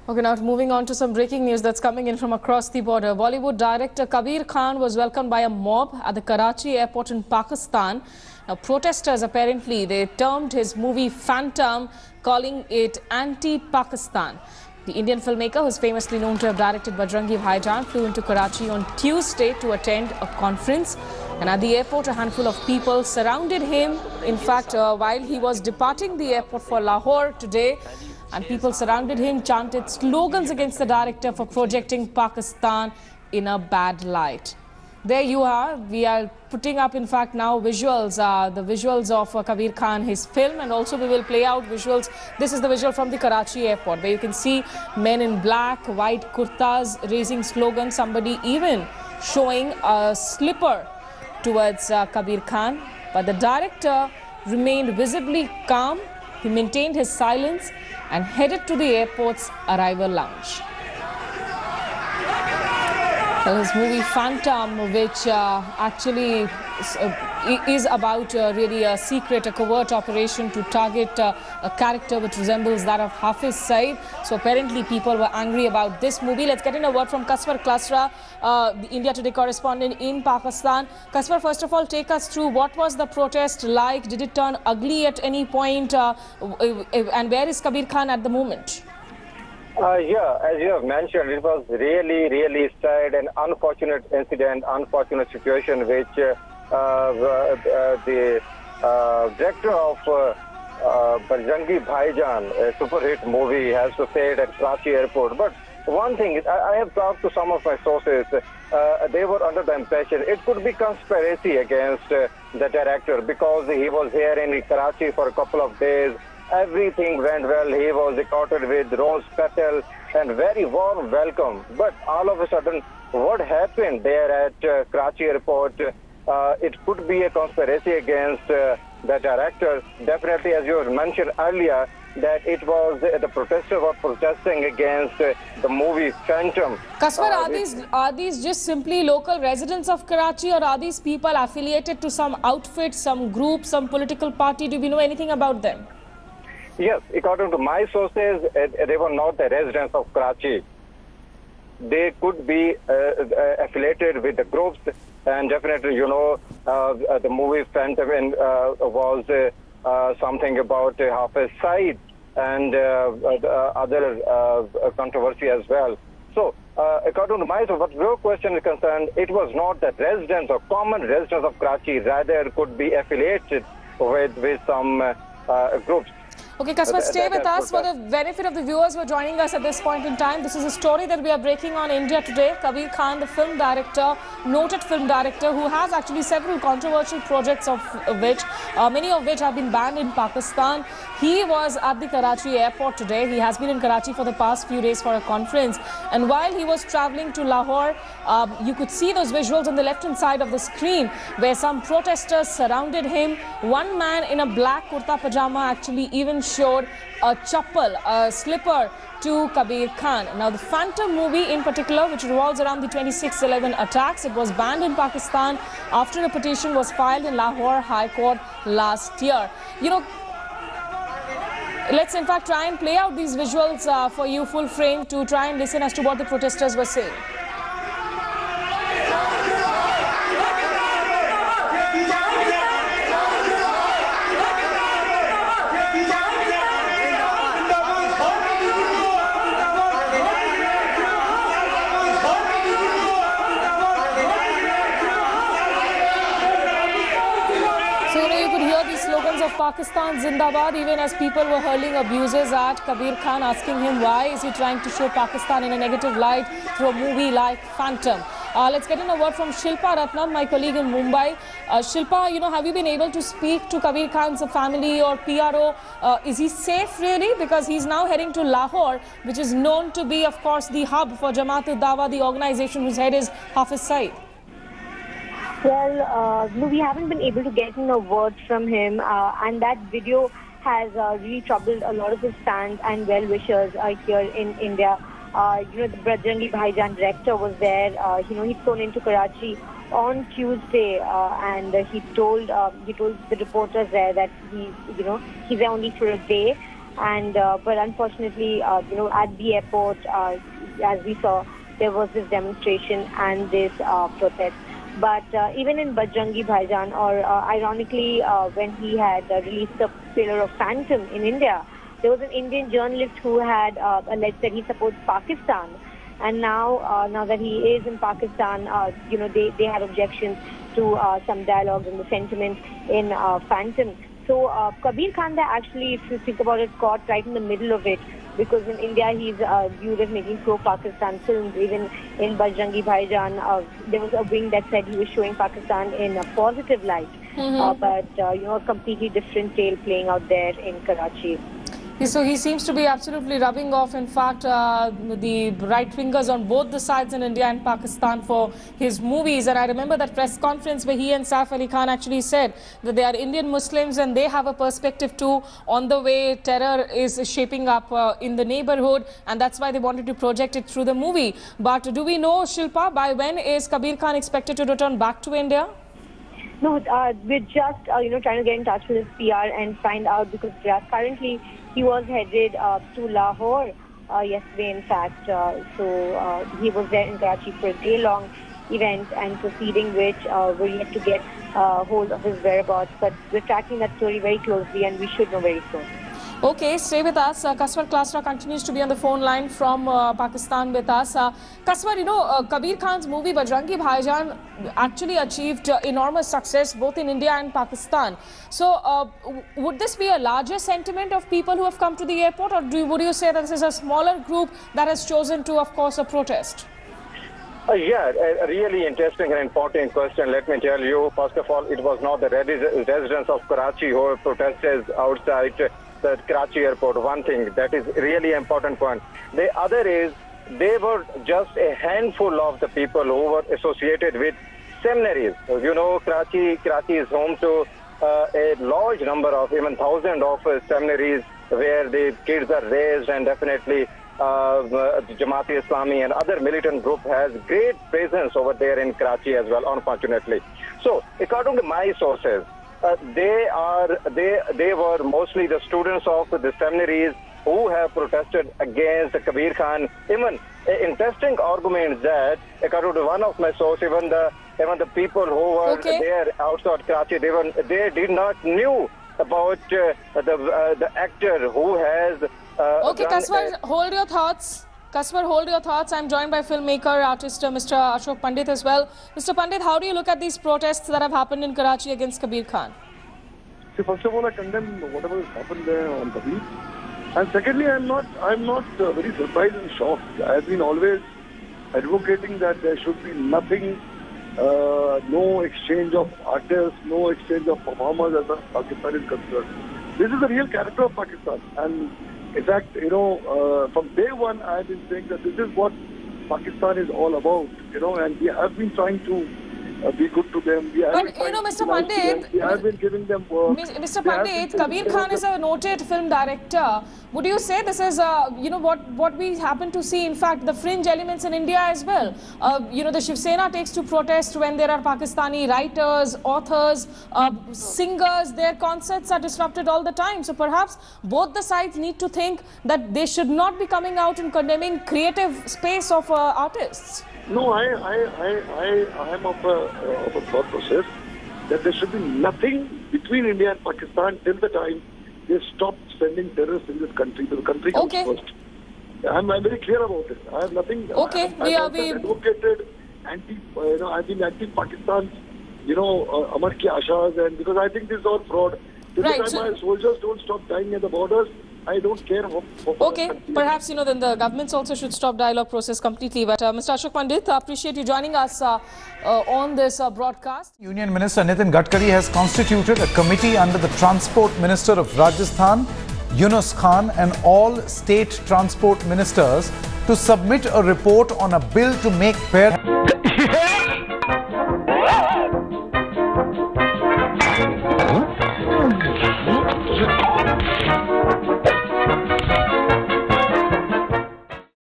Okay, now moving on to some breaking news that's coming in from across the border. Bollywood director Kabir Khan was welcomed by a mob at the Karachi airport in Pakistan. Now, protesters apparently, they termed his movie Phantom, calling it anti-Pakistan. The Indian filmmaker, who is famously known to have directed Bajrangi Bhaijaan, flew into Karachi on Tuesday to attend a conference. And at the airport, a handful of people surrounded him. In fact, while he was departing the airport for Lahore today, and people surrounded him, chanted slogans against the director for projecting Pakistan in a bad light. There you are. We are putting up, in fact, now visuals, the visuals of Kabir Khan, his film, and also we will play out visuals. This is the visual from the Karachi airport, where you can see men in black, white kurtas raising slogans, somebody even showing a slipper towards Kabir Khan. But the director remained visibly calm. He maintained his silence and headed to the airport's arrival lounge. Well, his movie Phantom, which actually is about really a secret, a covert operation to target a character which resembles that of Hafiz Saeed. So apparently people were angry about this movie. Let's get in a word from Kaswar Klasra, the India Today correspondent in Pakistan. Kaswar, first of all, take us through what was the protest like? Did it turn ugly at any point? And where is Kabir Khan at the moment? Yeah, as you have mentioned, it was really sad and unfortunate incident, unfortunate situation which the director of Bajrangi Bhaijaan, a super hit movie, has to say it at Karachi airport. But one thing, I have talked to some of my sources, they were under the impression it could be conspiracy against the director because he was here in Karachi for a couple of days. Everything went well. He was escorted with rose petals and very warm welcome. But all of a sudden, what happened there at Karachi airport, it could be a conspiracy against the director. Definitely, as you mentioned earlier, that it was the protesters were protesting against the movie Phantom. Kaswar, are these just simply local residents of Karachi, or are these people affiliated to some outfit, some group, some political party? Do we know anything about them? Yes, according to my sources, they were not the residents of Karachi. They could be affiliated with the groups, and definitely, you know, the movie Phantom was something about Hafiz Saeed and other controversy as well. So, according to my source, what your question is concerned, it was not the residents or common residents of Karachi, rather could be affiliated with some groups. Okay, Kaswar, stay with us for the benefit of the viewers who are joining us at this point in time. This is a story that we are breaking on India Today. Kabir Khan, the film director, noted film director, who has actually several controversial projects of which, many of which have been banned in Pakistan. He was at the Karachi airport today. He has been in Karachi for the past few days for a conference. And while he was traveling to Lahore, you could see those visuals on the left-hand side of the screen where some protesters surrounded him. One man in a black kurta pajama actually even showed a chappal, a slipper to Kabir Khan. Now, the Phantom movie in particular, which revolves around the 26/11 attacks, it was banned in Pakistan after a petition was filed in Lahore High Court last year. You know, let's in fact try and play out these visuals for you full frame to try and listen as to what the protesters were saying. Slogans of Pakistan Zindabad, even as people were hurling abuses at Kabir Khan, asking him why is he trying to show Pakistan in a negative light through a movie like Phantom. Let's get in a word from Shilpa Ratnam, my colleague in Mumbai. Shilpa, you know, have you been able to speak to Kabir Khan's family or PRO? Is he safe really? Because he's now heading to Lahore, which is known to be, of course, the hub for Jamaat-ud-Dawa, the organization whose head is Hafiz Saeed. Well, no, we haven't been able to get in a word from him, and that video has really troubled a lot of his fans and well-wishers here in India. You know, the Bajrangi Bhaijaan director was there. You know, he'd flown into Karachi on Tuesday, and he told the reporters there that he's there only for a day. And but unfortunately, at the airport, as we saw, there was this demonstration and this protest. But even in Bajrangi Bhaijaan, or ironically, when he had released the trailer of Phantom in India, there was an Indian journalist who had alleged that he supports Pakistan. And now that he is in Pakistan, they had objections to some dialogues and the sentiment in Phantom. So Kabir Khan actually, if you think about it, caught right in the middle of it, because in India he's viewed as making pro-Pakistan films. Even in Bajrangi Bhaijaan, there was a wing that said he was showing Pakistan in a positive light. But a completely different tale playing out there in Karachi. So he seems to be absolutely rubbing off, in fact, the right-wingers on both the sides in India and Pakistan for his movies. And I remember that press conference where he and Saif Ali Khan actually said that they are Indian Muslims and they have a perspective too on the way terror is shaping up in the neighborhood, and that's why they wanted to project it through the movie. But do we know, Shilpa, by when is Kabir Khan expected to return back to India? No, we're just trying to get in touch with his PR and find out, because currently he was headed to Lahore yesterday, in fact. So he was there in Karachi for a day-long event and proceeding, which we're yet to get hold of his whereabouts. But we're tracking that story very closely, and we should know very soon. Okay, stay with us. Kaswar Klasra continues to be on the phone line from Pakistan with us. Kaswar, Kabir Khan's movie Bajrangi Bhaijaan actually achieved enormous success both in India and Pakistan. So, would this be a larger sentiment of people who have come to the airport, or would you say that this is a smaller group that has chosen to, of course, protest? Yeah, a really interesting and important question. Let me tell you, first of all, it was not the residents of Karachi who protested outside the Karachi airport. One thing that is really important point. The other is they were just a handful of the people who were associated with seminaries. Karachi is home to a large number of, even thousands of seminaries where the kids are raised, and definitely Jamaat-e-Islami and other militant group has great presence over there in Karachi as well, unfortunately. So, according to my sources, they were mostly the students of the seminaries who have protested against Kabir Khan. Even interesting argument that, according to one of my sources, even the people who were there outside Karachi, they did not knew about the actor who has. Okay, Kaswar, hold your thoughts. Kaswar, hold your thoughts. I'm joined by filmmaker, artist, Mr. Ashok Pandit as well. Mr. Pandit, how do you look at these protests that have happened in Karachi against Kabir Khan? See, first of all, I condemn whatever has happened there on Kabir. And secondly, I'm not very surprised and shocked. I have been always advocating that there should be nothing, no exchange of artists, no exchange of performers as far as Pakistan is concerned. This is the real character of Pakistan. And in fact, from day one, I have been saying that this is what Pakistan is all about, and we have been trying to be good to them. But, Mr. Pandit, we have been giving them work. Mr. Pandit, Kabir Khan is a noted film director. Would you say this is, what we happen to see, in fact, the fringe elements in India as well? The Shiv Sena takes to protest when there are Pakistani writers, authors, singers. Their concerts are disrupted all the time. So perhaps both the sides need to think that they should not be coming out and condemning creative space of artists. No, I am of a thought process that there should be nothing between India and Pakistan till the time they stop sending terrorists in this country. The country comes first. I'm very clear about it. I have nothing. Okay, we advocated I've been anti-Pakistan, Amar Ki Ashas, and because I think this is all fraud. Till the time my soldiers don't stop dying at the borders, I don't care. Okay, perhaps then the governments also should stop dialogue process completely. But Mr. Ashok Pandit, I appreciate you joining us on this broadcast. Union Minister Nitin Gadkari has constituted a committee under the Transport Minister of Rajasthan, Yunus Khan, and all state transport ministers to submit a report on a bill to make fair.